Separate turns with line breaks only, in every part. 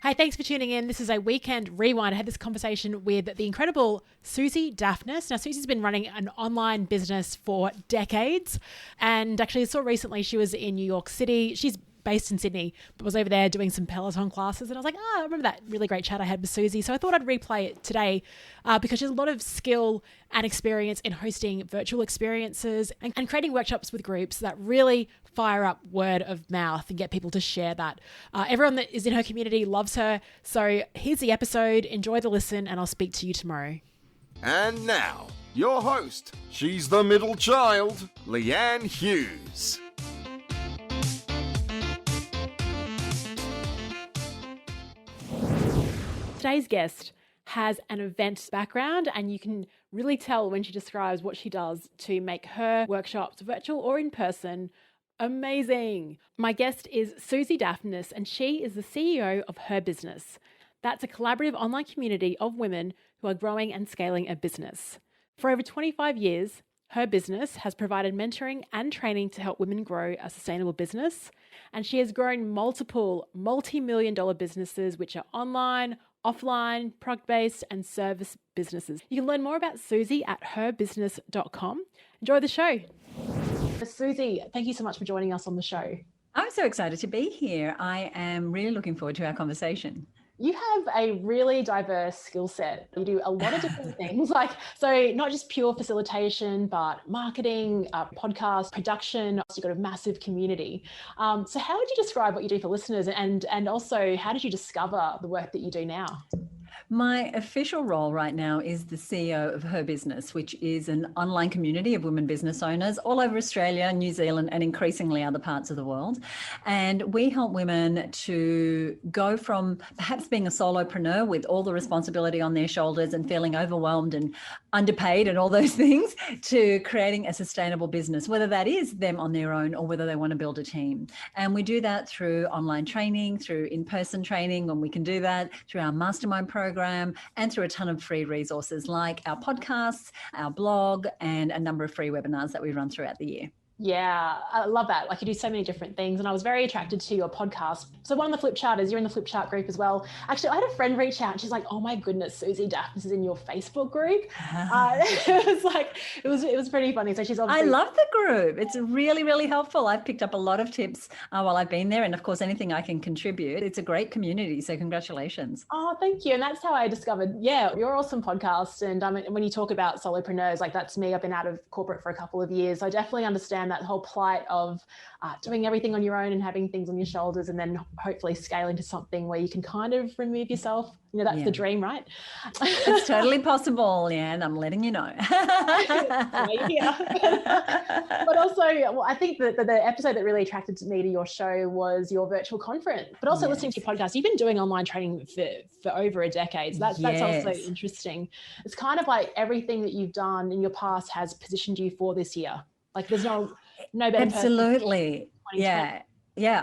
Hey, thanks for tuning in. This is a weekend rewind. I had this conversation with the incredible Suzi Dafnis. Now, Suzi's been running an online business for decades. And actually, I saw recently she was in New York City. She's based in Sydney, but was over there doing some Peloton classes. And I was like, I remember that really great chat I had with Suzi. So I thought I'd replay it today because there's a lot of skill and experience in hosting virtual experiences and creating workshops with groups that really fire up word of mouth and get people to share that. Everyone that is in her community loves her. So here's the episode. Enjoy the listen, and I'll speak to you tomorrow.
And now, your host. She's the middle child, Leanne Hughes.
Today's guest has an event background, and you can really tell when she describes what she does to make her workshops, virtual or in person, amazing. My guest is Suzi Dafnis, and she is the CEO of HerBusiness. That's a collaborative online community of women who are growing and scaling a business. For over 25 years, HerBusiness has provided mentoring and training to help women grow a sustainable business, and she has grown multiple multi-million-dollar businesses which are online, offline, product-based, and service businesses. You can learn more about Suzi at herbusiness.com. Enjoy the show. Suzi, thank you so much for joining us on the show.
I'm so excited to be here. I am really looking forward to our conversation.
You have a really diverse skill set. You do a lot of different things, so not just pure facilitation, but marketing, podcast, production. You've got a massive community. So how would you describe what you do for listeners? And also, how did you discover the work that you do now?
My official role right now is the CEO of HerBusiness, which is an online community of women business owners all over Australia, New Zealand, and increasingly other parts of the world. And we help women to go from perhaps being a solopreneur with all the responsibility on their shoulders and feeling overwhelmed and underpaid and all those things to creating a sustainable business, whether that is them on their own or whether they want to build a team. And we do that through online training, through in-person training when we can do that, through our mastermind program, and through a ton of free resources like our podcasts, our blog, and a number of free webinars that we run throughout the year.
Yeah, I love that. You do so many different things. And I was very attracted to your podcast. So one of the flip charters, you're in the flip chart group as well. Actually, I had a friend reach out and she's like, oh my goodness, Suzi Dafnis is in your Facebook group. It was pretty funny. So she's obviously...
I love the group. It's really, really helpful. I've picked up a lot of tips while I've been there. And of course, anything I can contribute. It's a great community. So congratulations.
Oh, thank you. And that's how I discovered, your awesome podcast. And when you talk about solopreneurs, that's me. I've been out of corporate for a couple of years. So I definitely understand that whole plight of doing everything on your own and having things on your shoulders and then hopefully scale into something where you can kind of remove yourself. That's the dream, right?
It's totally possible, and I'm letting you know.
But also, I think that the episode that really attracted me to your show was your virtual conference, but also listening to your podcast. You've been doing online training for over a decade. So that's also interesting. It's kind of like everything that you've done in your past has positioned you for this year. There's no better
Absolutely. Yeah,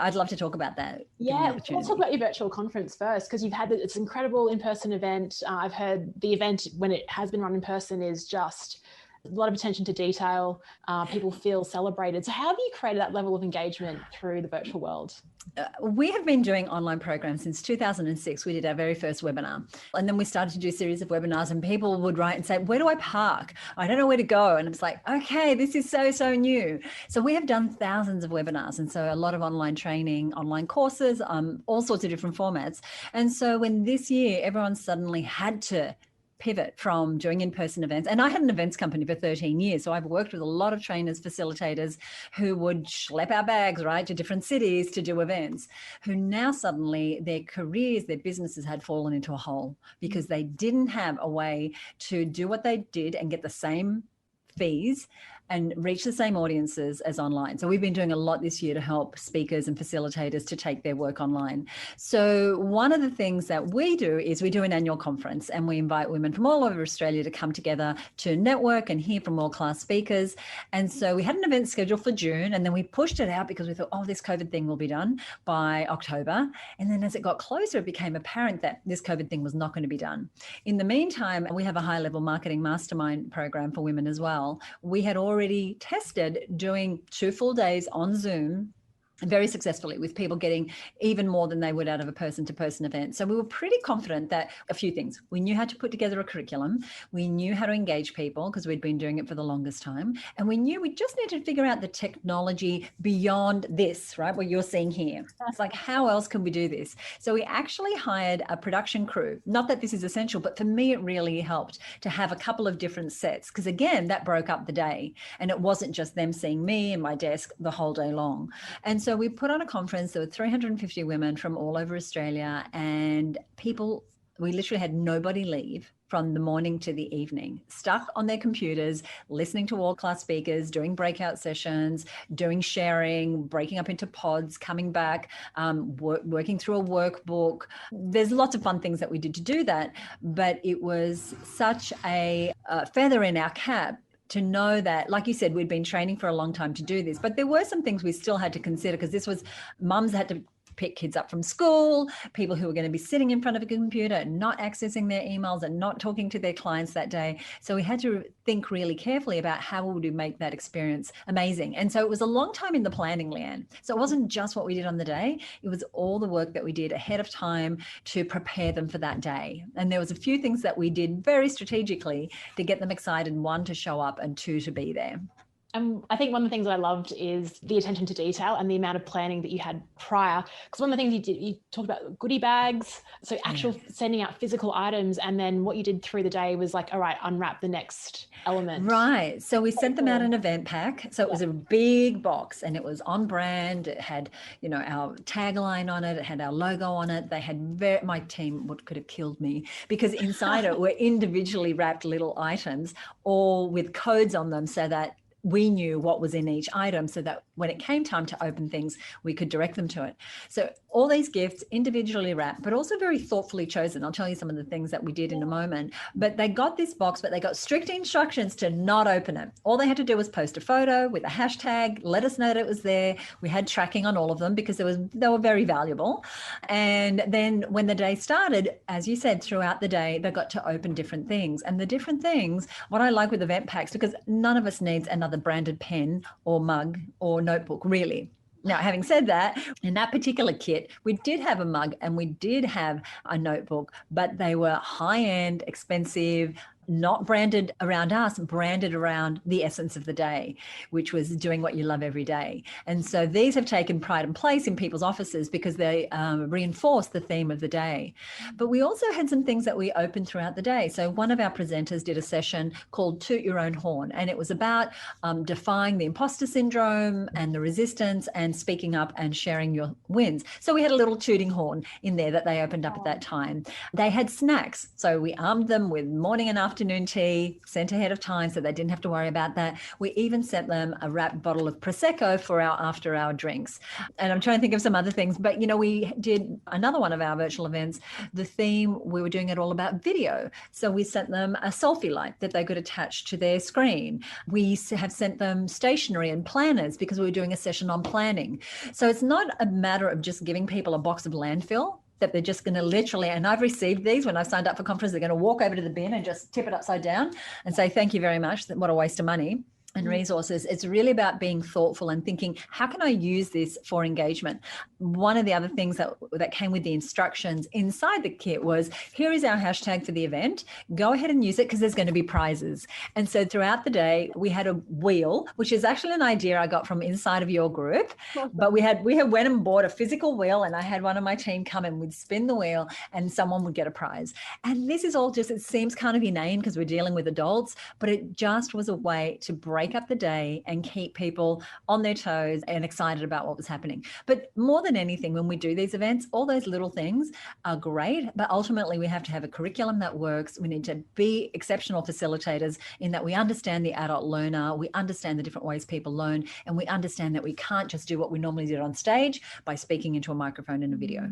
I'd love to talk about that.
Yeah, let's talk about your virtual conference first, because you've had it's an incredible in-person event. I've heard the event, when it has been run in person, is just a lot of attention to detail. People feel celebrated. So how have you created that level of engagement through the virtual world?
We have been doing online programs since 2006. We did our very first webinar. And then we started to do a series of webinars, and people would write and say, where do I park? I don't know where to go. And it's like, okay, this is so new. So we have done thousands of webinars. And so a lot of online training, online courses, all sorts of different formats. And so when this year, everyone suddenly had to pivot from doing in-person events. And I had an events company for 13 years. So I've worked with a lot of trainers, facilitators who would schlep our bags, right, to different cities to do events, who now suddenly their careers, their businesses had fallen into a hole because they didn't have a way to do what they did and get the same fees and reach the same audiences as online. So we've been doing a lot this year to help speakers and facilitators to take their work online. So one of the things that we do is we do an annual conference, and we invite women from all over Australia to come together to network and hear from world-class speakers. And so we had an event scheduled for June, and then we pushed it out because we thought, this COVID thing will be done by October. And then as it got closer, it became apparent that this COVID thing was not going to be done. In the meantime, we have a high-level marketing mastermind program for women as well. We had already tested doing 2 full days on Zoom very successfully, with people getting even more than they would out of a person-to-person event. So we were pretty confident that a few things. We knew how to put together a curriculum. We knew how to engage people because we'd been doing it for the longest time. And we knew we just needed to figure out the technology beyond this, right? What you're seeing here. It's like, how else can we do this? So we actually hired a production crew. Not that this is essential, but for me, it really helped to have a couple of different sets, because again, that broke up the day. And it wasn't just them seeing me and my desk the whole day long. And so we put on a conference. There were 350 women from all over Australia, and we literally had nobody leave from the morning to the evening, stuck on their computers, listening to world-class speakers, doing breakout sessions, doing sharing, breaking up into pods, coming back, working through a workbook. There's lots of fun things that we did to do that, but it was such a feather in our cap to know that, like you said, we'd been training for a long time to do this, but there were some things we still had to consider, because this was mums had to pick kids up from school, people who were going to be sitting in front of a computer and not accessing their emails and not talking to their clients that day. So we had to think really carefully about how would we make that experience amazing. And so it was a long time in the planning, Leanne. So it wasn't just what we did on the day, it was all the work that we did ahead of time to prepare them for that day. And there was a few things that we did very strategically to get them excited, one, to show up, and two, to be there.
And I think one of the things that I loved is the attention to detail and the amount of planning that you had prior. Because one of the things you did, you talked about goodie bags, so actual sending out physical items, and then what you did through the day was like, all right, unwrap the next element.
Right. So we sent them out an event pack. So it was a big box, and it was on brand. It had, our tagline on it. It had our logo on it. They had my team could have killed me, because inside it were individually wrapped little items, all with codes on them, so that we knew what was in each item, so that when it came time to open things, we could direct them to it. So all these gifts individually wrapped, but also very thoughtfully chosen. I'll tell you some of the things that we did in a moment, but they got this box, but they got strict instructions to not open it. All they had to do was post a photo with a hashtag, let us know that it was there. We had tracking on all of them because they were very valuable. And then when the day started, as you said, throughout the day, they got to open different things. And the different things, what I like with event packs, because none of us needs another branded pen or mug or notebook, really. Now, having said that, in that particular kit, we did have a mug and we did have a notebook, but they were high-end, expensive, not branded around us, branded around the essence of the day, which was doing what you love every day. And so these have taken pride and place in people's offices because they reinforce the theme of the day. But we also had some things that we opened throughout the day. So one of our presenters did a session called Toot Your Own Horn, and it was about defying the imposter syndrome and the resistance and speaking up and sharing your wins. So we had a little tooting horn in there that they opened up at that time. They had snacks. So we armed them with morning and afternoon tea, sent ahead of time so they didn't have to worry about that. We even sent them a wrapped bottle of Prosecco for our after-hour drinks. And I'm trying to think of some other things, but we did another one of our virtual events. The theme, we were doing it all about video. So we sent them a selfie light that they could attach to their screen. We have sent them stationery and planners because we were doing a session on planning. So it's not a matter of just giving people a box of landfill that they're just going to literally, and I've received these when I've signed up for conference, they're going to walk over to the bin and just tip it upside down and say, thank you very much. What a waste of money and resources. It's really about being thoughtful and thinking, how can I use this for engagement? One of the other things that came with the instructions inside the kit was, here is our hashtag for the event. Go ahead and use it because there's going to be prizes. And so throughout the day, we had a wheel, which is actually an idea I got from inside of your group. But we went and bought a physical wheel, and I had one of my team come and we'd spin the wheel and someone would get a prize. And this is all just, it seems kind of inane because we're dealing with adults, but it just was a way to break up the day and keep people on their toes and excited about what was happening. But more than anything, when we do these events, all those little things are great, but ultimately we have to have a curriculum that works. We need to be exceptional facilitators in that we understand the adult learner, we understand the different ways people learn, and we understand that we can't just do what we normally did on stage by speaking into a microphone in a video.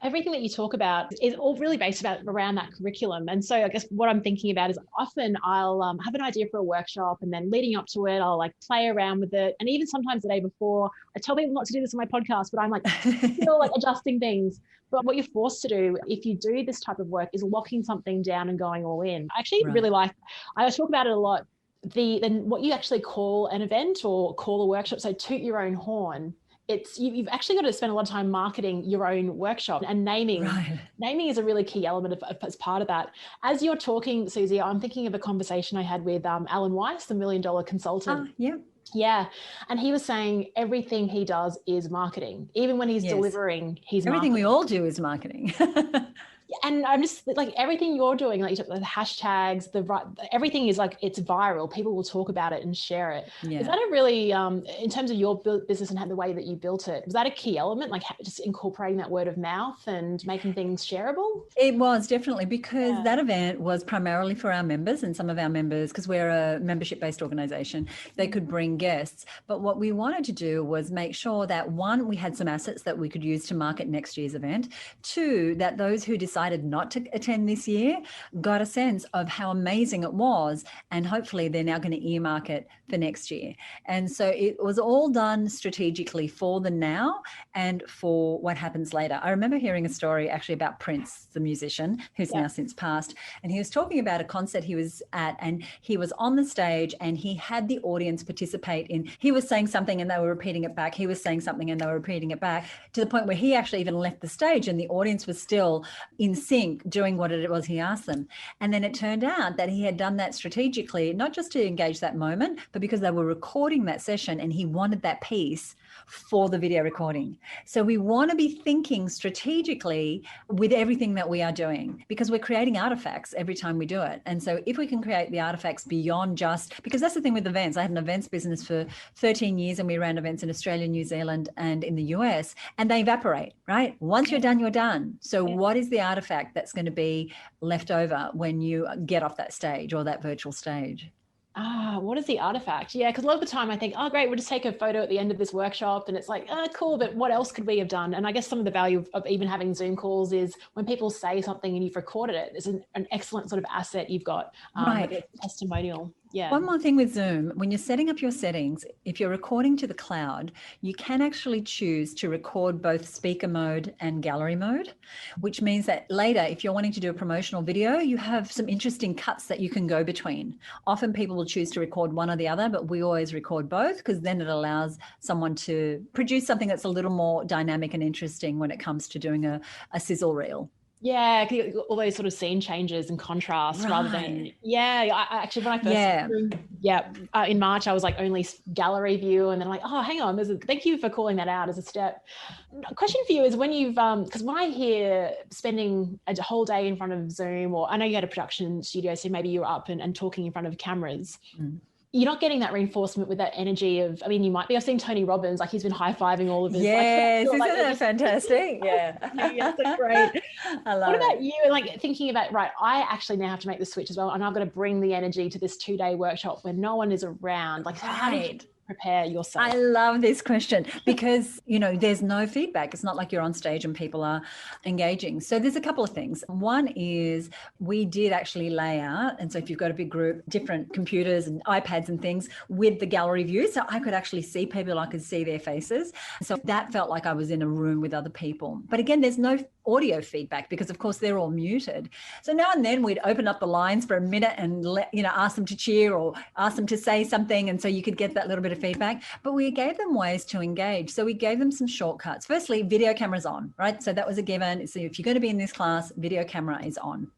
Everything that you talk about is all really based around that curriculum. And so I guess what I'm thinking about is often I'll have an idea for a workshop, and then leading up to it, I'll play around with it. And even sometimes the day before, I tell people not to do this on my podcast, but I'm still adjusting things. But what you're forced to do if you do this type of work is locking something down and going all in. I actually really I talk about it a lot, then what you actually call an event or call a workshop. So Toot Your Own Horn you've actually got to spend a lot of time marketing your own workshop and naming.
Right.
Naming is a really key element as part of that. As you're talking, Suzi, I'm thinking of a conversation I had with Alan Weiss, the $1 million consultant.
Yeah.
Yeah. And he was saying everything he does is marketing. Even when he's delivering, he's
everything
marketing.
we all do is marketing.
And I'm just like, everything you're doing, like the hashtags, everything is like, it's viral. People will talk about it and share it.
Yeah.
Is that a really, in terms of your business and the way that you built it, was that a key element, like just incorporating that word of mouth and making things shareable?
It was definitely, because that event was primarily for our members, and some of our members, because we're a membership-based organization, they could bring guests. But what we wanted to do was make sure that, one, we had some assets that we could use to market next year's event. Two, that those who decided not to attend this year got a sense of how amazing it was, and hopefully they're now going to earmark it for next year. And so it was all done strategically for the now and for what happens later. I remember hearing a story actually about Prince, the musician, who's now since passed, and he was talking about a concert he was at, and he was on the stage and he had the audience participate in, he was saying something and they were repeating it back, he was saying something and they were repeating it back, to the point where he actually even left the stage and the audience was still in sync doing what it was he asked them. And then it turned out that he had done that strategically, not just to engage that moment, but because they were recording that session and he wanted that piece for the video recording. So we want to be thinking strategically with everything that we are doing, because we're creating artifacts every time we do it. And so if we can create the artifacts beyond just, because that's the thing with events. I had an events business for 13 years and we ran events in Australia, New Zealand, and in the US, and they evaporate, right? Once you're done, you're done. So what is the artifact that's going to be left over when you get off that stage or that virtual stage?
What is the artifact? Yeah, because a lot of the time I think, oh, great, we'll just take a photo at the end of this workshop. And it's like, cool, but what else could we have done? And I guess some of the value of even having Zoom calls is when people say something and you've recorded it, it's an excellent sort of asset you've got,
right.
Like a testimonial. Yeah.
One more thing with Zoom, when you're setting up your settings, if you're recording to the cloud, you can actually choose to record both speaker mode and gallery mode, which means that later, if you're wanting to do a promotional video, you have some interesting cuts that you can go between. Often people will choose to record one or the other, but we always record both, because then it allows someone to produce something that's a little more dynamic and interesting when it comes to doing a sizzle reel.
Yeah, all those sort of scene changes and contrasts rather than, I actually, when I first, in March, I was like only gallery view, and then like, oh, hang on, thank you for calling that out as a step. Question for you is, when you've, because when I hear spending a whole day in front of Zoom, or I know you had a production studio, so maybe you're up and talking in front of cameras, you're not getting that reinforcement with that energy of, I mean, you might be, I've seen Tony Robbins, like he's been high-fiving all of his.
Yes, isn't that fantastic? Yeah.
Yes, that's great.
I love
What about you? Like thinking about, right, I actually now have to make the switch as well, and I've got to bring the energy to this 2-day workshop when no one is around. Like, how do you prepare yourself?
I love this question, because, there's no feedback. It's not like you're on stage and people are engaging. So there's a couple of things. One is we did actually lay out, and so if you've got a big group, different computers and iPads and things with the gallery view, so I could actually see people, I could see their faces. So that felt like I was in a room with other people. But again, there's no audio feedback because, of course, they're all muted. So now and then we'd open up the lines for a minute and ask them to cheer or ask them to say something, and so you could get that little bit of feedback. But we gave them ways to engage. So we gave them some shortcuts. Firstly, video cameras on, right? So that was a given. So if you're going to be in this class, video camera is on.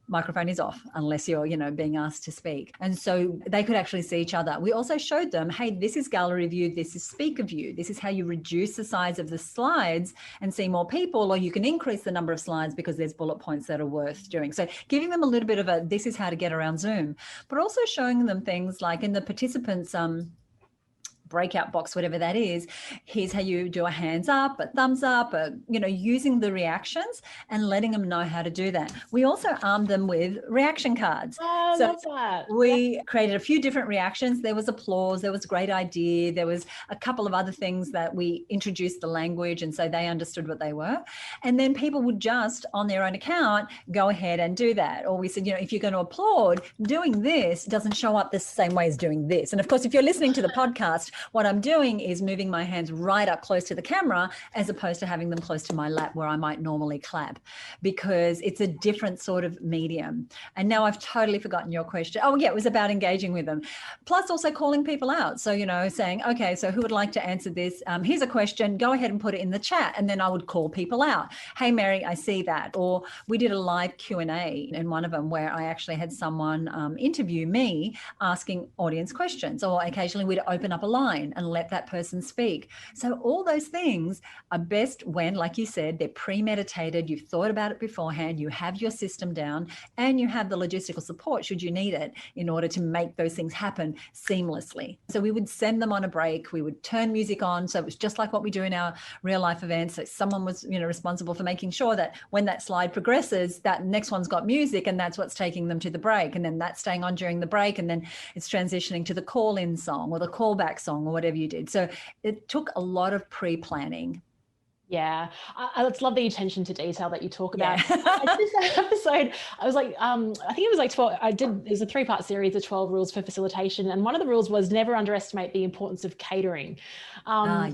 Microphone is off unless you're, being asked to speak. And so they could actually see each other. We also showed them, hey, this is gallery view, this is speaker view. This is how you reduce the size of the slides and see more people, or you can increase the number of slides because there's bullet points that are worth doing. So giving them a little bit of this is how to get around Zoom, but also showing them things like in the participants, breakout box, whatever that is, here's how you do a hands up, a thumbs up, using the reactions and letting them know how to do that. We also armed them with reaction cards.
Oh, I love that.
We created a few different reactions. There was applause, there was great idea, there was a couple of other things that we introduced the language, and so they understood what they were. And then people would just, on their own account, go ahead and do that. Or we said, if you're going to applaud, doing this doesn't show up the same way as doing this. And of course, if you're listening to the podcast, What I'm doing is moving my hands right up close to the camera as opposed to having them close to my lap where I might normally clap, because it's a different sort of medium. And now I've totally forgotten your question. Oh yeah, it was about engaging with them. Plus also calling people out. So, saying, okay, so who would like to answer this? Here's a question, go ahead and put it in the chat. And then I would call people out. Hey, Mary, I see that. Or we did a live Q&A in one of them where I actually had someone interview me asking audience questions, or occasionally we'd open up a line and let that person speak. So all those things are best when, like you said, they're premeditated, you've thought about it beforehand, you have your system down, and you have the logistical support should you need it in order to make those things happen seamlessly. So we would send them on a break, we would turn music on, so it was just like what we do in our real life events. So someone was responsible for making sure that when that slide progresses, that next one's got music, and that's what's taking them to the break, and then that's staying on during the break, and then it's transitioning to the call-in song or the callback song or whatever you did. So it took a lot of pre-planning.
Yeah, it's love the attention to detail that you talk about. I did this episode, I was like, I think it was like 12, it was a 3-part series of 12 rules for facilitation. And one of the rules was never underestimate the importance of catering.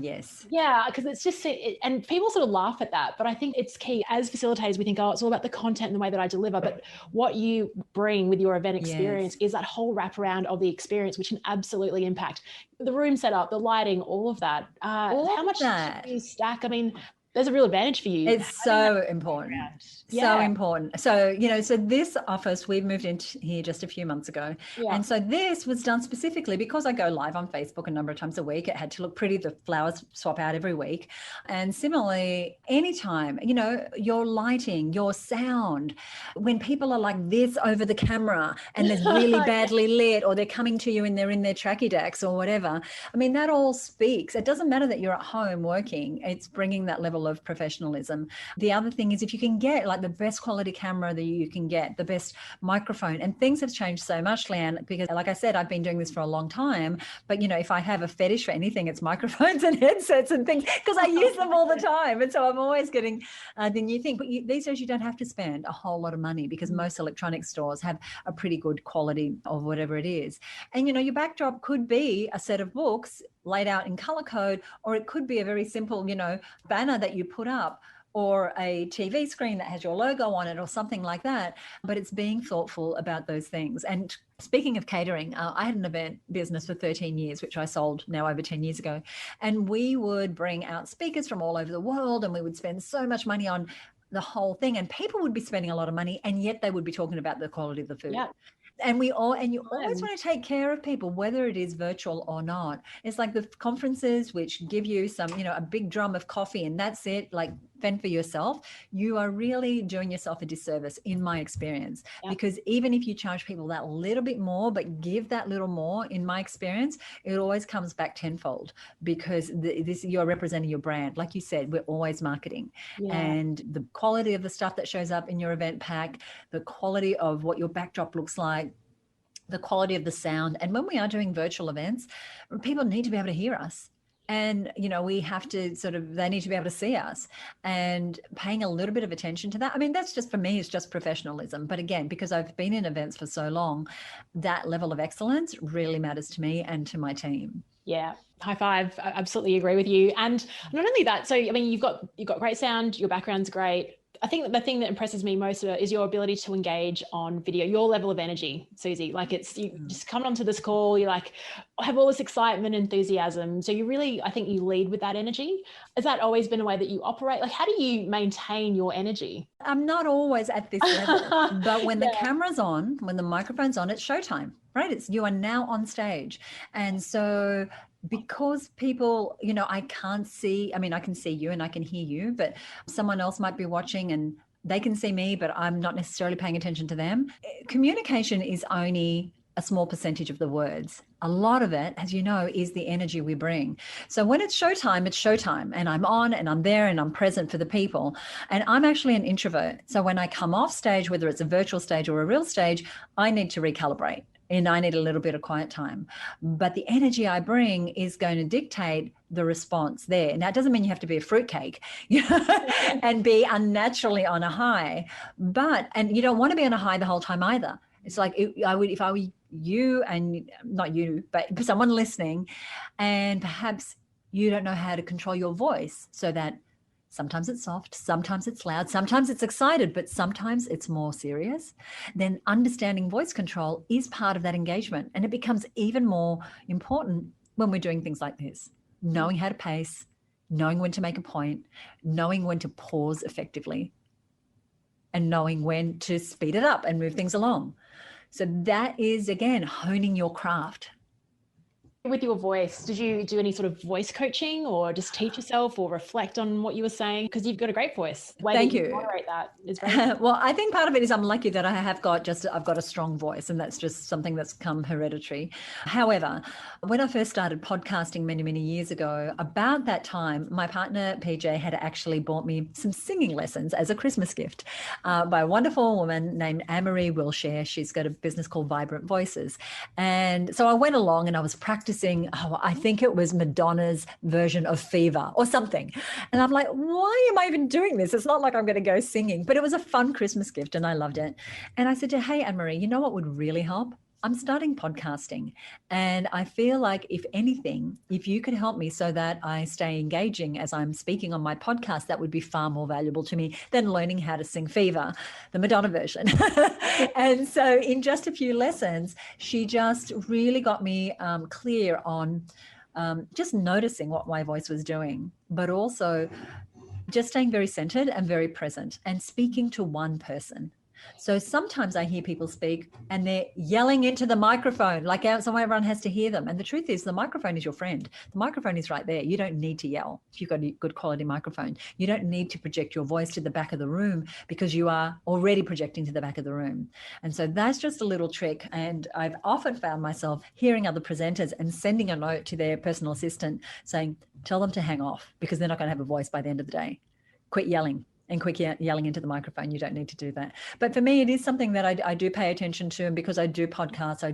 Yes.
Yeah, because it's just, and people sort of laugh at that, but I think it's key. As facilitators, we think, oh, it's all about the content and the way that I deliver, but what you bring with your event experience is that whole wraparound of the experience, which can absolutely impact the room setup, the lighting, all of that. How much do you stack? I mean, there's a real advantage for you.
It's so important. So important. So, so this office, we've moved into here just a few months ago. Yeah. And so this was done specifically because I go live on Facebook a number of times a week. It had to look pretty. The flowers swap out every week. And similarly, anytime, your lighting, your sound, when people are like this over the camera and they're really badly lit, or they're coming to you and they're in their tracky decks or whatever. I mean, that all speaks. It doesn't matter that you're at home working. It's bringing that level of professionalism. The other thing is, if you can get like the best quality camera that you can get, the best microphone, and things have changed so much, Leanne, because like I said, I've been doing this for a long time, but if I have a fetish for anything, it's microphones and headsets and things, because I use them all the time. And so I'm always getting the new thing. But these days you don't have to spend a whole lot of money, because most electronic stores have a pretty good quality of whatever it is. And your backdrop could be a set of books laid out in color code, or it could be a very simple, banner that you put up, or a TV screen that has your logo on it, or something like that. But it's being thoughtful about those things. And speaking of catering, I had an event business for 13 years, which I sold now over 10 years ago. And we would bring out speakers from all over the world, and we would spend so much money on the whole thing. And people would be spending a lot of money, and yet they would be talking about the quality of the food. Yeah. And you always want to take care of people, whether it is virtual or not. It's like the conferences, which give you some, a big drum of coffee and that's it, like fend for yourself. You are really doing yourself a disservice, in my experience, because even if you charge people that little bit more, but give that little more, in my experience, it always comes back tenfold, because you're representing your brand. Like you said, we're always marketing, and the quality of the stuff that shows up in your event pack, the quality of what your backdrop looks like, the quality of the sound. And when we are doing virtual events, people need to be able to hear us. And, we have to they need to be able to see us, and paying a little bit of attention to that. I mean, that's just, for me, it's just professionalism. But again, because I've been in events for so long, that level of excellence really matters to me and to my team.
Yeah. High five. I absolutely agree with you. And not only that, so, I mean, you've got great sound, your background's great. I think that the thing that impresses me most is your ability to engage on video, your level of energy, Suzi. Like, it's, you just come onto this call, you like have all this excitement, enthusiasm. So you really, I think you lead with that energy. Has that always been a way that you operate? Like, how do you maintain your energy?
I'm not always at this level, but when the camera's on, when the microphone's on, it's showtime, right? You are now on stage. And so because people, I can't see, I mean, I can see you and I can hear you, but someone else might be watching and they can see me, but I'm not necessarily paying attention to them. Communication is only a small percentage of the words. A lot of it, as you know, is the energy we bring. So when it's showtime, and I'm on and I'm there and I'm present for the people. And I'm actually an introvert. So when I come off stage, whether it's a virtual stage or a real stage, I need to recalibrate. And I need a little bit of quiet time. But the energy I bring is going to dictate the response there. Now, it doesn't mean you have to be a fruitcake, and be unnaturally on a high. And you don't want to be on a high the whole time either. It's like if I were you, and not you, but someone listening, and perhaps you don't know how to control your voice, so that sometimes it's soft, sometimes it's loud, sometimes it's excited, but sometimes it's more serious, then understanding voice control is part of that engagement. And it becomes even more important when we're doing things like this, knowing how to pace, knowing when to make a point, knowing when to pause effectively, and knowing when to speed it up and move things along. So that is, again, honing your craft.
With your voice, did you do any sort of voice coaching or just teach yourself or reflect on what you were saying? Because you've got a great voice. The way
Thank
that
you.
moderate that is very
Well, I think part of it is I'm lucky that I've got a strong voice, and that's just something that's come hereditary. However, when I first started podcasting many, many years ago, about that time, my partner PJ had actually bought me some singing lessons as a Christmas gift by a wonderful woman named Anne-Marie Wilshire. She's got a business called Vibrant Voices. And so I went along and I was practicing, I think it was Madonna's version of Fever or something. And I'm like, why am I even doing this? It's not like I'm going to go singing, but it was a fun Christmas gift and I loved it. And I said to her, hey, Anne-Marie, you know what would really help? I'm starting podcasting. And I feel like, if anything, if you could help me so that I stay engaging as I'm speaking on my podcast, that would be far more valuable to me than learning how to sing Fever, the Madonna version. And so in just a few lessons, she just really got me clear on just noticing what my voice was doing, but also just staying very centered and very present and speaking to one person. So sometimes I hear people speak and they're yelling into the microphone, like so everyone has to hear them. And the truth is, the microphone is your friend. The microphone is right there. You don't need to yell if you've got a good quality microphone. You don't need to project your voice to the back of the room, because you are already projecting to the back of the room. And so that's just a little trick. And I've often found myself hearing other presenters and sending a note to their personal assistant saying, tell them to hang off, because they're not going to have a voice by the end of the day. Quit yelling. And quick yelling into the microphone. You don't need to do that. But for me, it is something that I do pay attention to. And because I do podcasts,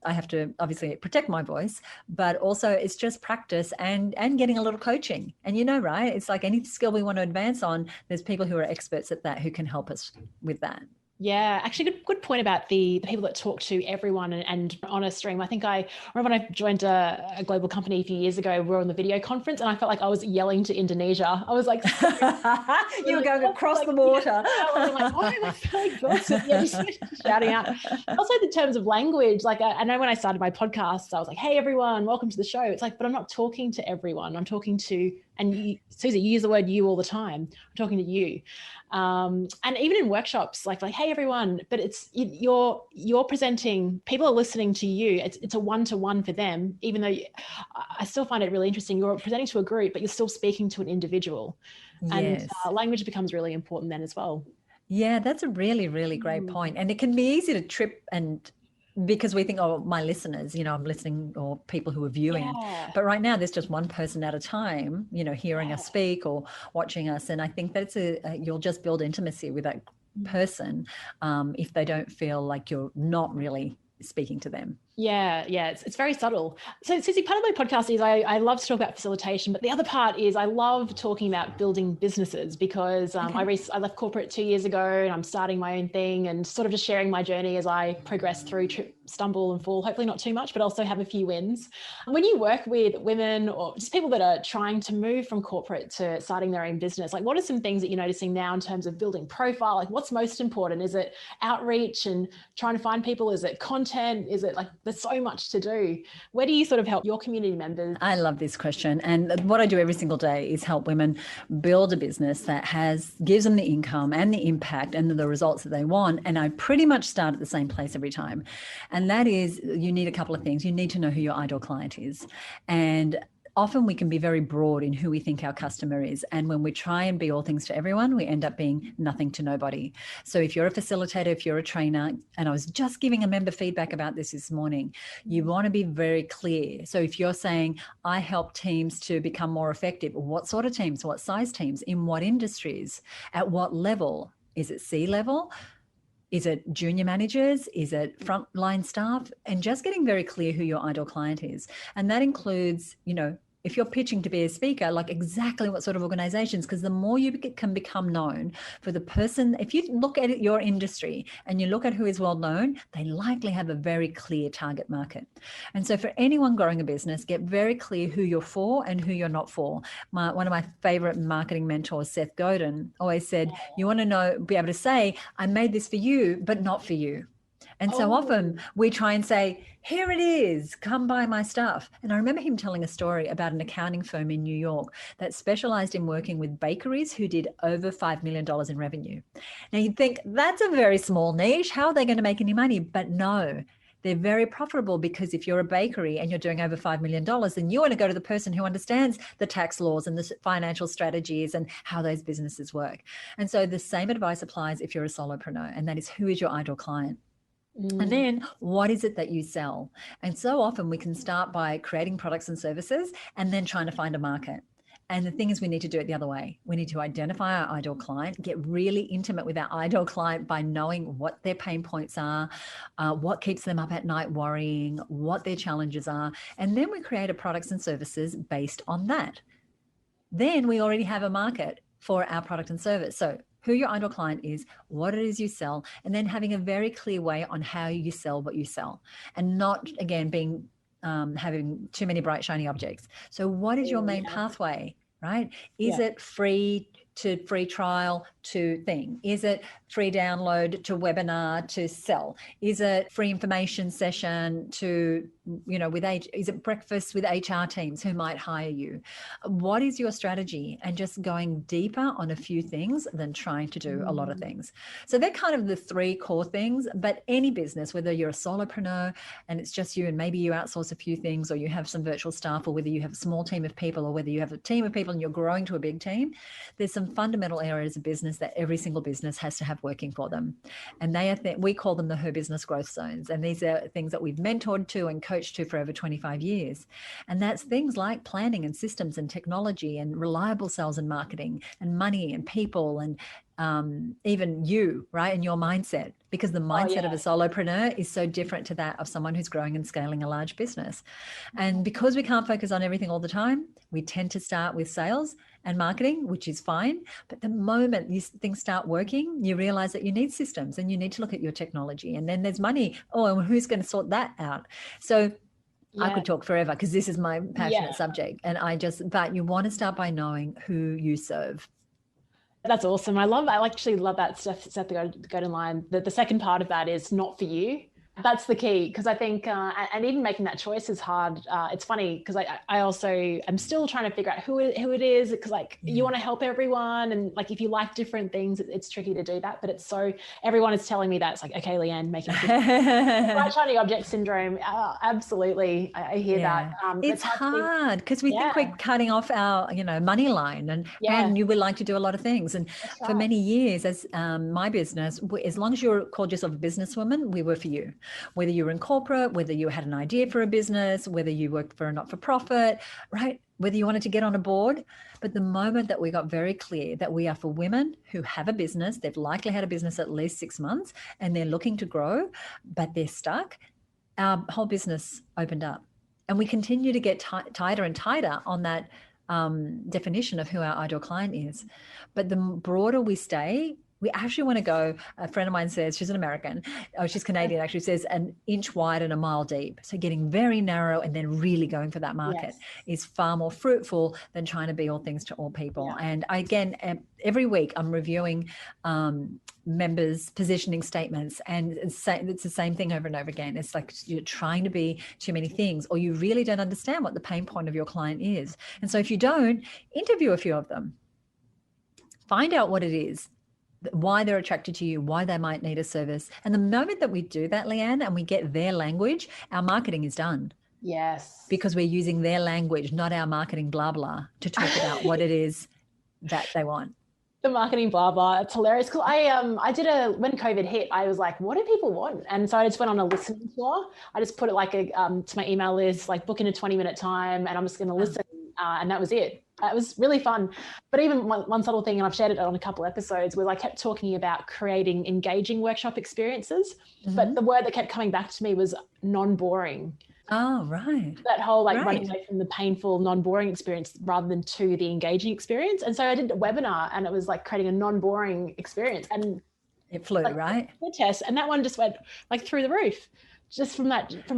I have to obviously protect my voice, but also it's just practice and getting a little coaching. And right, it's like any skill we want to advance on, there's people who are experts at that who can help us with that.
Yeah, actually, good point about the people that talk to everyone and on a stream. I think I remember when I joined a global company a few years ago, we were on the video conference and I felt like I was yelling to Indonesia. I was like,
you were going across the water.
Yeah, I was like, why am I so exhausted? Yeah, just shouting out. Also, in terms of language, like I know when I started my podcast, I was like, hey, everyone, welcome to the show. It's like, but I'm not talking to everyone. I'm talking to, and you, Suzi, you use the word you all the time. I'm talking to you. And even in workshops, like, hey, everyone, but it's, you're presenting, people are listening to you. It's a one-to-one for them, even though I still find it really interesting. You're presenting to a group, but you're still speaking to an individual.
Yes.
And language becomes really important then as well.
Yeah, that's a really, really great point. And it can be easy to trip, and because we think, oh, my listeners, I'm listening, or people who are viewing.
Yeah.
But right now there's just one person at a time, hearing us speak or watching us. And I think that's you'll just build intimacy with that person if they don't feel like you're not really speaking to them.
Yeah, it's very subtle. So Suzi, part of my podcast is I love to talk about facilitation, but the other part is I love talking about building businesses, because I left corporate 2 years ago and I'm starting my own thing, and sort of just sharing my journey as I progress through, stumble and fall, hopefully not too much, but also have a few wins. When you work with women or just people that are trying to move from corporate to starting their own business, like what are some things that you're noticing now in terms of building profile? Like what's most important? Is it outreach and trying to find people? Is it content? Is it like, there's so much to do. Where do you sort of help your community members?
I love this question. And what I do every single day is help women build a business that gives them the income and the impact and the results that they want. And I pretty much start at the same place every time. And that is, you need a couple of things. You need to know who your ideal client is. And often we can be very broad in who we think our customer is. And when we try and be all things to everyone, we end up being nothing to nobody. So if you're a facilitator, if you're a trainer, and I was just giving a member feedback about this morning, you want to be very clear. So if you're saying, I help teams to become more effective, what sort of teams, what size teams, in what industries, at what level? Is it C-level? Is it junior managers? Is it frontline staff? And just getting very clear who your ideal client is. And that includes, if you're pitching to be a speaker, like exactly what sort of organizations, because the more you can become known for the person, if you look at your industry and you look at who is well known, they likely have a very clear target market. And so for anyone growing a business, get very clear who you're for and who you're not for. One of my favorite marketing mentors, Seth Godin, always said, you want to be able to say, I made this for you, but not for you. And so often we try and say, here it is, come buy my stuff. And I remember him telling a story about an accounting firm in New York that specialized in working with bakeries who did over $5 million in revenue. Now you'd think that's a very small niche. How are they going to make any money? But no, they're very profitable, because if you're a bakery and you're doing over $5 million, then you want to go to the person who understands the tax laws and the financial strategies and how those businesses work. And so the same advice applies if you're a solopreneur, and that is, who is your ideal client? And then what is it that you sell? And so often we can start by creating products and services and then trying to find a market. And the thing is, we need to do it the other way. We need to identify our ideal client, get really intimate with our ideal client by knowing what their pain points are, what keeps them up at night worrying, what their challenges are. And then we create a products and services based on that. Then we already have a market for our product and service. So who your ideal client is, what it is you sell, and then having a very clear way on how you sell what you sell, and not, again, being having too many bright, shiny objects. So what is your main pathway, right? Is it free to free trial to thing? Is it free download to webinar to sell? Is it free information session to, is it breakfast with HR teams who might hire you? What is your strategy? And just going deeper on a few things than trying to do a lot of things. So they're kind of the three core things. But any business, whether you're a solopreneur and it's just you and maybe you outsource a few things, or you have some virtual staff, or whether you have a small team of people, or whether you have a team of people and you're growing to a big team, there's some fundamental areas of business that every single business has to have working for them. And they are we call them the HerBusiness growth zones. And these are things that we've mentored to and coached to for over 25 years. And that's things like planning and systems and technology and reliable sales and marketing and money and people and even you, right? And your mindset, because the mindset of a solopreneur is so different to that of someone who's growing and scaling a large business. And because we can't focus on everything all the time, we tend to start with sales and marketing, which is fine. But the moment these things start working, you realize that you need systems and you need to look at your technology. And then there's money. Oh, and who's going to sort that out? So I could talk forever, because this is my passionate subject. And but you want to start by knowing who you serve.
That's awesome. I actually love that Steph got in line. The second part of that is not for you. That's the key, because I think, and even making that choice is hard. It's funny because I also am still trying to figure out who it is, because you want to help everyone, and if you like different things, it's tricky to do that. But it's everyone is telling me that it's okay, Leanne, making bright shiny object syndrome. Absolutely, I hear that.
It's hard because we think we're cutting off our money line, and you would like to do a lot of things. And for many years, as my business, as long as you called yourself a businesswoman, we were for you. Whether you were in corporate, whether you had an idea for a business, whether you worked for a not-for-profit, right? Whether you wanted to get on a board. But the moment that we got very clear that we are for women who have a business, they've likely had a business at least 6 months, and they're looking to grow, but they're stuck, our whole business opened up. And we continue to get tighter and tighter on that definition of who our ideal client is. But the broader we stay, we actually want to go, a friend of mine says, she's an American, she's Canadian actually, says an inch wide and a mile deep. So getting very narrow and then really going for that market is far more fruitful than trying to be all things to all people. And again, every week I'm reviewing members' positioning statements, and it's the same thing over and over again. It's like you're trying to be too many things, or you really don't understand what the pain point of your client is. And so if you don't, interview a few of them. Find out what it is, why they're attracted to you, why they might need a service. And the moment that we do that, Leanne, and we get their language, our marketing is done.
Yes.
Because we're using their language, not our marketing blah, blah, to talk about what it is that they want.
The marketing blah, blah. It's hilarious. Because when COVID hit, I was like, what do people want? And so I just went on a listening tour. I just put it to my email list, book in a 20-minute time, and I'm just going to listen. And that was it. It was really fun. But even one subtle thing, and I've shared it on a couple of episodes, was I kept talking about creating engaging workshop experiences. Mm-hmm. But the word that kept coming back to me was non-boring.
Oh, right.
That whole like
Right.
running away from the painful, non-boring experience rather than to the engaging experience. And so I did a webinar and it was like creating a non-boring experience. And
It flew,
like
right?
the test, and that one just went like through the roof. Just from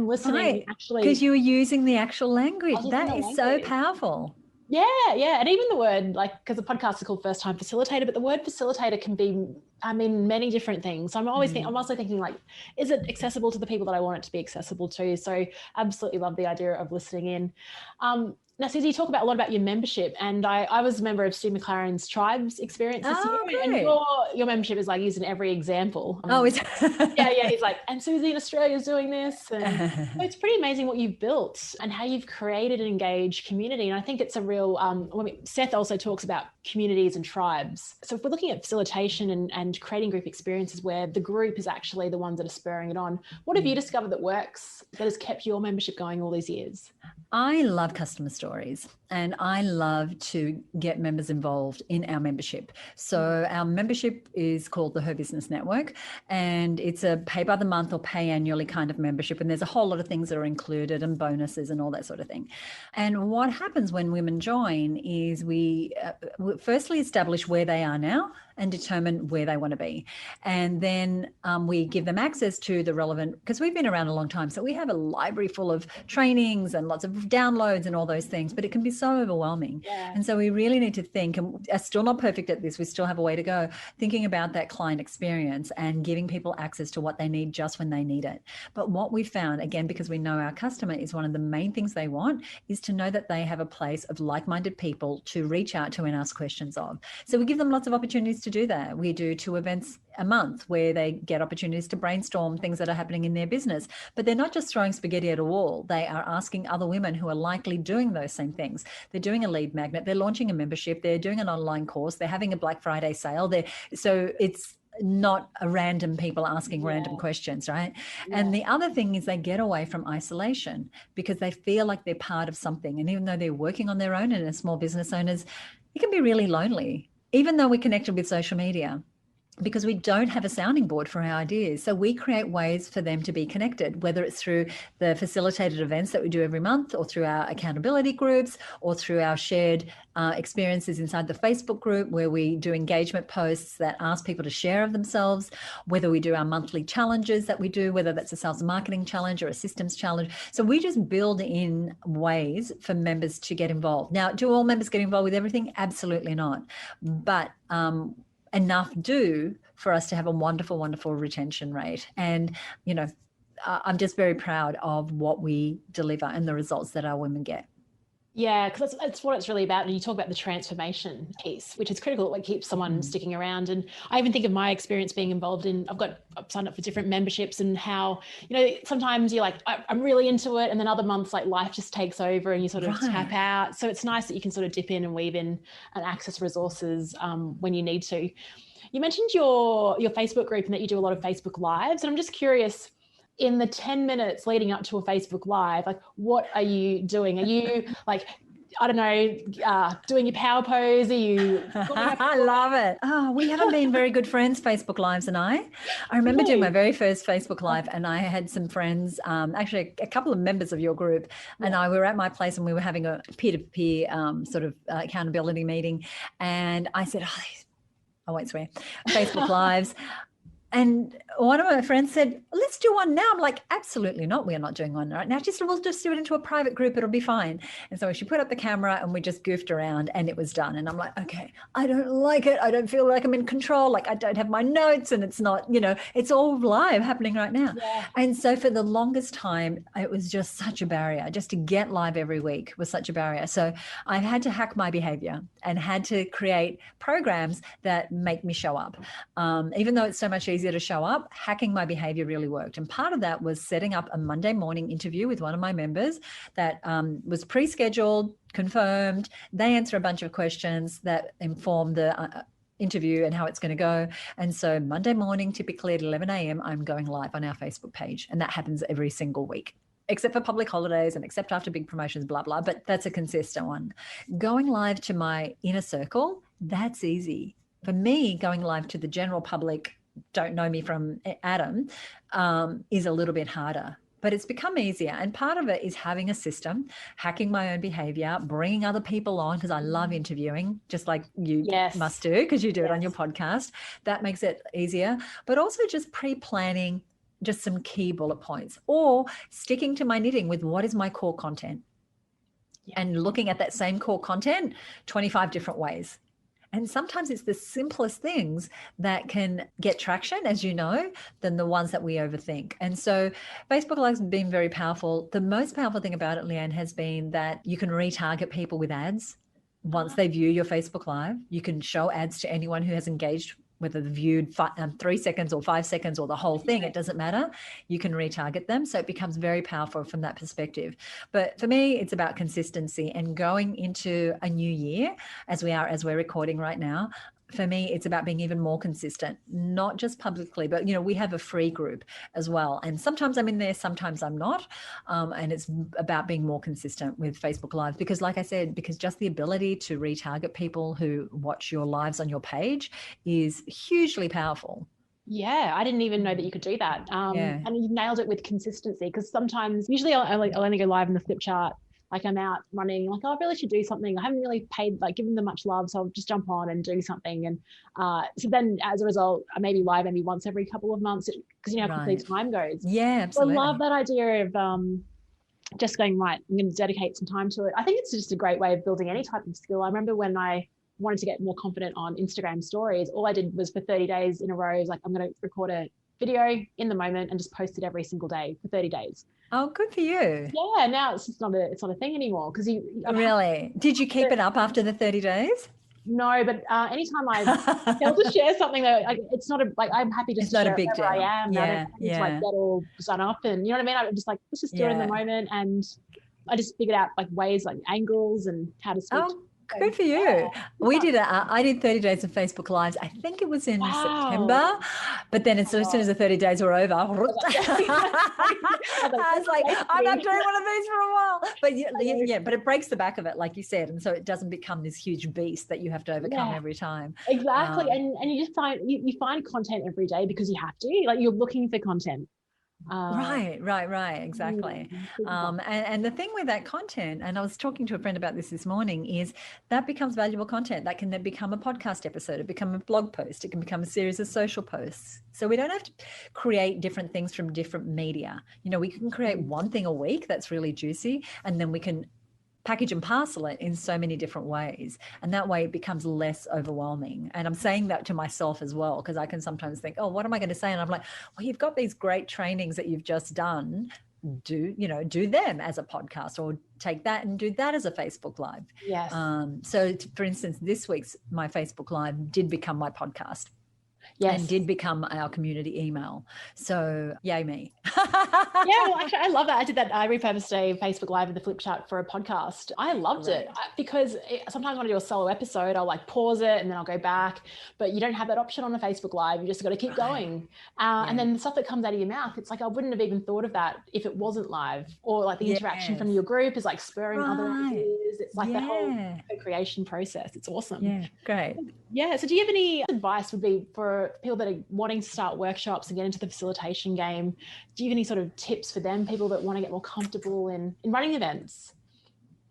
listening,
Right.
actually.
Because you were using the actual
I
language.
was using
That
the
is so
language.
powerful.
Yeah, yeah. And even the word, like, because the podcast is called First Time Facilitator, but the word facilitator can be, I mean, many different things. So I'm also thinking like, is it accessible to the people that I want it to be accessible to? So absolutely love the idea of listening in. Now, Suzi, you talk about a lot about your membership, and I was a member of Steve McLaren's Tribes experience this year, and
great.
your membership is like used in every example.
It's
yeah. He's like, and Suzi in Australia is doing this, and so it's pretty amazing what you've built and how you've created an engaged community. And I think it's a real. Seth also talks about communities and tribes. So if we're looking at facilitation and creating group experiences where the group is actually the ones that are spurring it on, what have you discovered that works that has kept your membership going all these years?
I love customer stories and I love to get members involved in our membership. So our membership is called the HerBusiness Network, and it's a pay by the month or pay annually kind of membership. And there's a whole lot of things that are included and bonuses and all that sort of thing. And what happens when women join is we firstly establish where they are now and determine where they want to be. And then we give them access to the relevant, because we've been around a long time. So we have a library full of trainings and lots of downloads and all those things, but it can be so overwhelming.
Yeah.
And so we really need to think, and are still not perfect at this, we still have a way to go, thinking about that client experience and giving people access to what they need just when they need it. But what we found, again, because we know our customer is one of the main things they want, is to know that they have a place of like-minded people to reach out to and ask questions of. So we give them lots of opportunities to do that. We do 2 events a month where they get opportunities to brainstorm things that are happening in their business, but they're not just throwing spaghetti at a wall. They are asking other women who are likely doing those same things. They're doing a lead magnet, they're launching a membership, they're doing an online course, they're having a Black Friday sale. So it's not a random people asking random questions, right? And the other thing is they get away from isolation because they feel like they're part of something. And even though they're working on their own and as small business owners, it can be really lonely, even though we're connected with social media, because we don't have a sounding board for our ideas. So we create ways for them to be connected, whether it's through the facilitated events that we do every month, or through our accountability groups, or through our shared experiences inside the Facebook group, where we do engagement posts that ask people to share of themselves, whether we do our monthly challenges that we do, whether that's a sales and marketing challenge or a systems challenge. So we just build in ways for members to get involved. Now, do all members get involved with everything? Absolutely not. But enough do for us to have a wonderful, wonderful retention rate. And, I'm just very proud of what we deliver and the results that our women get.
Yeah, because that's what it's really about. And you talk about the transformation piece, which is critical. It keeps someone sticking around. And I even think of my experience being involved in, I've signed up for different memberships, and how, sometimes you're like, I'm really into it. And then other months, like life just takes over and you sort of tap out. So it's nice that you can sort of dip in and weave in and access resources when you need to. You mentioned your Facebook group and that you do a lot of Facebook Lives. And I'm just curious, in the 10 minutes leading up to a Facebook Live, like, what are you doing? Are you like, I don't know, doing your power pose? Are you?
I love it. Oh, we haven't been very good friends, Facebook Lives and I. I remember doing my very first Facebook Live, and I had some friends, actually a couple of members of your group, and I were at my place and we were having a peer-to-peer sort of accountability meeting. And I said, I won't swear, Facebook Lives. And one of my friends said, let's do one now. I'm like, absolutely not. We are not doing one right now. We'll just do it into a private group. It'll be fine. And so she put up the camera and we just goofed around and it was done. And I'm like, okay, I don't like it. I don't feel like I'm in control. Like I don't have my notes and it's not, it's all live happening right now.
Yeah.
And so for the longest time, it was just such a barrier. Just to get live every week was such a barrier. So I've had to hack my behavior and had to create programs that make me show up. Even though it's so much easier to show up, hacking my behavior really worked. And part of that was setting up a Monday morning interview with one of my members that was pre-scheduled, confirmed. They answer a bunch of questions that inform the interview and how it's going to go. And so Monday morning, typically at 11 a.m., I'm going live on our Facebook page. And that happens every single week, except for public holidays and except after big promotions, blah, blah. But that's a consistent one. Going live to my inner circle, that's easy. For me, going live to the general public, don't know me from Adam, is a little bit harder. but it's become easier. And part of it is having a system, hacking my own behavior, bringing other people on, because I love interviewing, just like you must do, because you do it on your podcast. That makes it easier. But also just pre-planning just some key bullet points, or sticking to my knitting with what is my core content, and looking at that same core content 25 different ways. And sometimes it's the simplest things that can get traction, as you know, than the ones that we overthink. And so Facebook Live has been very powerful. The most powerful thing about it, Leanne, has been that you can retarget people with ads. Once they view your Facebook Live, you can show ads to anyone who has engaged, whether they viewed 3 seconds or 5 seconds or the whole thing, it doesn't matter. You can retarget them. So it becomes very powerful from that perspective. But for me, it's about consistency, and going into a new year, as we're recording right now, for me, it's about being even more consistent, not just publicly, but, we have a free group as well. And sometimes I'm in there, sometimes I'm not. And it's about being more consistent with Facebook Live, because like I said, because just the ability to retarget people who watch your lives on your page is hugely powerful.
Yeah, I didn't even know that you could do that. And you nailed it with consistency, because usually I'll only go live in the flip chart. Like I'm out running, like, I really should do something. I haven't really given them much love, so I'll just jump on and do something. And so then as a result, I may be live maybe once every couple of months, because how quickly time goes.
Yeah, absolutely.
So I love that idea of just going, right, I'm going to dedicate some time to it. I think it's just a great way of building any type of skill. I remember when I wanted to get more confident on Instagram stories, all I did was for 30 days in a row, like, I'm going to record a video in the moment and just post it every single day for 30 days.
Oh, good for you.
Yeah, now it's not a thing anymore, because
really. Did you keep it up after the 30 days?
No, but anytime I able to share something that it's not I'm happy to share
not a big deal.
I am.
Yeah,
I don't need to get all done up, and you know what I mean. I'm just like, let's just do it in the moment, and I just figured out ways, angles, and how to switch.
Oh, good for you. We did I did 30 days of Facebook Lives. I think it was in September, but then as soon as the 30 days were over, I was like, I'm not doing one of these for a while. But but it breaks the back of it, like you said, and so it doesn't become this huge beast that you have to overcome every time.
Exactly, and you just find content every day because you have to. You're looking for content.
Right, exactly. And the thing with that content, and I was talking to a friend about this morning, is that becomes valuable content that can then become a podcast episode, it become a blog post, it can become a series of social posts. So we don't have to create different things from different media. We can create one thing a week that's really juicy, and then we can package and parcel it in so many different ways, and that way it becomes less overwhelming. And I'm saying that to myself as well, because I can sometimes think, oh, what am I going to say? And I'm like, well, you've got these great trainings that you've just done, do them as a podcast, or take that and do that as a Facebook Live.
Yes.
So for instance, this week's my Facebook Live did become my podcast.
Yes.
And did become our community email. So yay me.
Well, actually, I love that. I did that. I repurposed a Facebook Live in the flip chart for a podcast. I loved it, because sometimes when I do a solo episode, I'll pause it and then I'll go back. But you don't have that option on a Facebook Live. You just got to keep going. And then the stuff that comes out of your mouth, it's I wouldn't have even thought of that if it wasn't live. Or the interaction from your group is spurring other ideas. It's the whole co-creation process. It's awesome.
Yeah, great.
Yeah. So do you have any advice would be for people that are wanting to start workshops and get into the facilitation game? Do you have any sort of tips for them, people that want to get more comfortable in running events?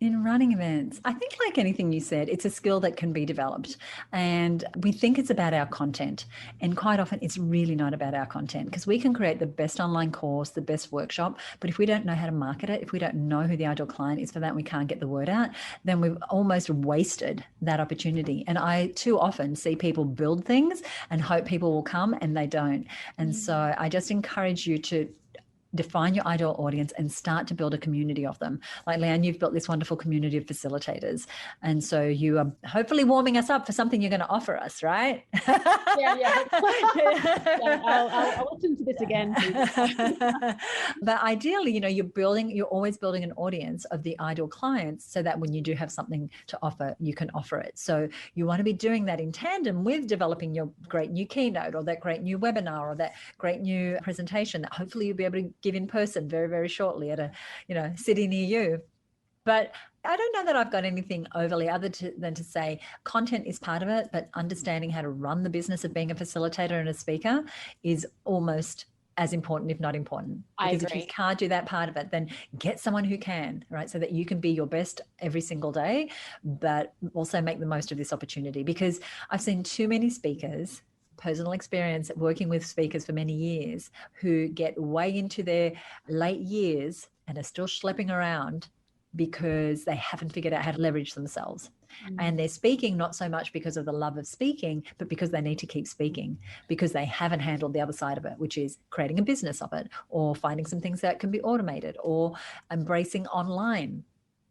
In running events, I think like anything you said, it's a skill that can be developed, and we think it's about our content, and quite often it's really not about our content, because we can create the best online course, the best workshop, but if we don't know how to market it, if we don't know who the ideal client is for that, and we can't get the word out, then we've almost wasted that opportunity. And I too often see people build things and hope people will come, and they don't. And so I just encourage you to define your ideal audience and start to build a community of them. Like Leanne, you've built this wonderful community of facilitators. And so you are hopefully warming us up for something you're going to offer us, right?
Yeah. I'll listen to this again.
But ideally, you're always building an audience of the ideal clients, so that when you do have something to offer, you can offer it. So you want to be doing that in tandem with developing your great new keynote, or that great new webinar, or that great new presentation that hopefully you'll be able to give in person very, very shortly at a, city near you. But I don't know that I've got anything overly other than to say content is part of it, but understanding how to run the business of being a facilitator and a speaker is almost as important, if not important. Because if you can't do that part of it, then get someone who can, right? So that you can be your best every single day, but also make the most of this opportunity. Because I've seen too many speakers, personal experience working with speakers for many years, who get way into their late years and are still schlepping around because they haven't figured out how to leverage themselves. And they're speaking not so much because of the love of speaking, but because they need to keep speaking, because they haven't handled the other side of it, which is creating a business of it, or finding some things that can be automated, or embracing online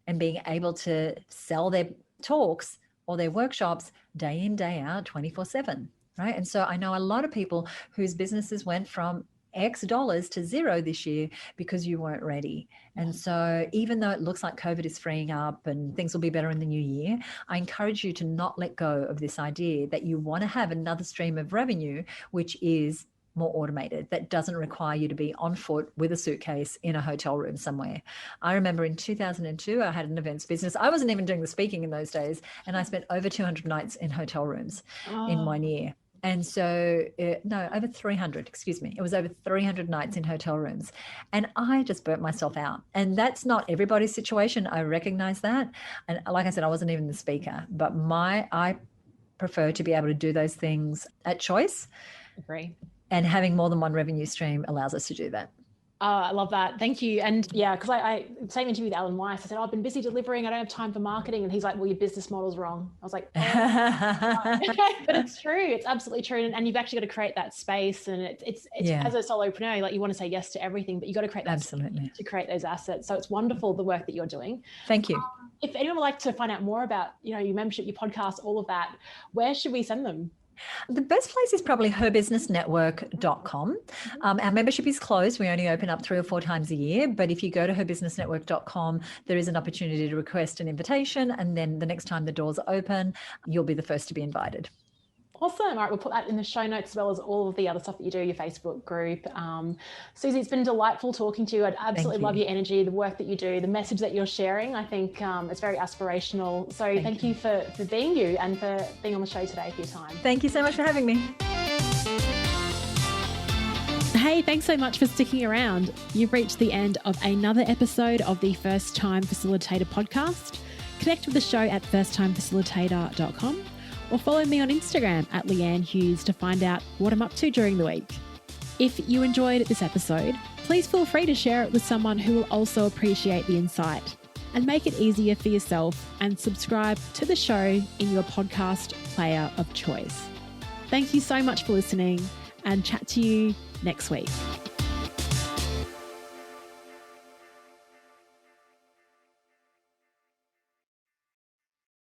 and being able to sell their talks or their workshops day in, day out, 24/7, right? And so I know a lot of people whose businesses went from X dollars to zero this year because you weren't ready. And so even though it looks like COVID is freeing up and things will be better in the new year, I encourage you to not let go of this idea that you want to have another stream of revenue, which is more automated, that doesn't require you to be on foot with a suitcase in a hotel room somewhere. I remember in 2002, I had an events business. I wasn't even doing the speaking in those days. And I spent over 200 nights in hotel rooms in 1 year. And so, over 300, excuse me. It was over 300 nights in hotel rooms. And I just burnt myself out. And that's not everybody's situation. I recognize that. And like I said, I wasn't even the speaker, but I prefer to be able to do those things at choice.
Agree.
And having more than one revenue stream allows us to do that.
Oh, I love that. Thank you. And yeah, because I same interview with Alan Weiss. I said, I've been busy delivering. I don't have time for marketing. And he's like, well, your business model's wrong. I was like, oh. But it's true. It's absolutely true. And you've actually got to create that space. And it's as a solopreneur, like you want to say yes to everything, but you got to create that
absolutely
to create those assets. So it's wonderful, the work that you're doing.
Thank you.
If anyone would like to find out more about, your membership, your podcast, all of that, where should we send them?
The best place is probably HerBusinessNetwork.com. Our membership is closed. We only open up 3 or 4 times a year. But if you go to HerBusinessNetwork.com, there is an opportunity to request an invitation. And then the next time the doors open, you'll be the first to be invited.
Awesome. All right, we'll put that in the show notes as well as all of the other stuff that you do, your Facebook group. Suzi, it's been delightful talking to you. I absolutely love your energy, the work that you do, the message that you're sharing. I think it's very aspirational. So thank you for being you and for being on the show today, for your time.
Thank you so much for having me.
Hey, thanks so much for sticking around. You've reached the end of another episode of the First Time Facilitator podcast. Connect with the show at firsttimefacilitator.com. or follow me on Instagram at Leanne Hughes to find out what I'm up to during the week. If you enjoyed this episode, please feel free to share it with someone who will also appreciate the insight, and make it easier for yourself and subscribe to the show in your podcast player of choice. Thank you so much for listening, and chat to you next week.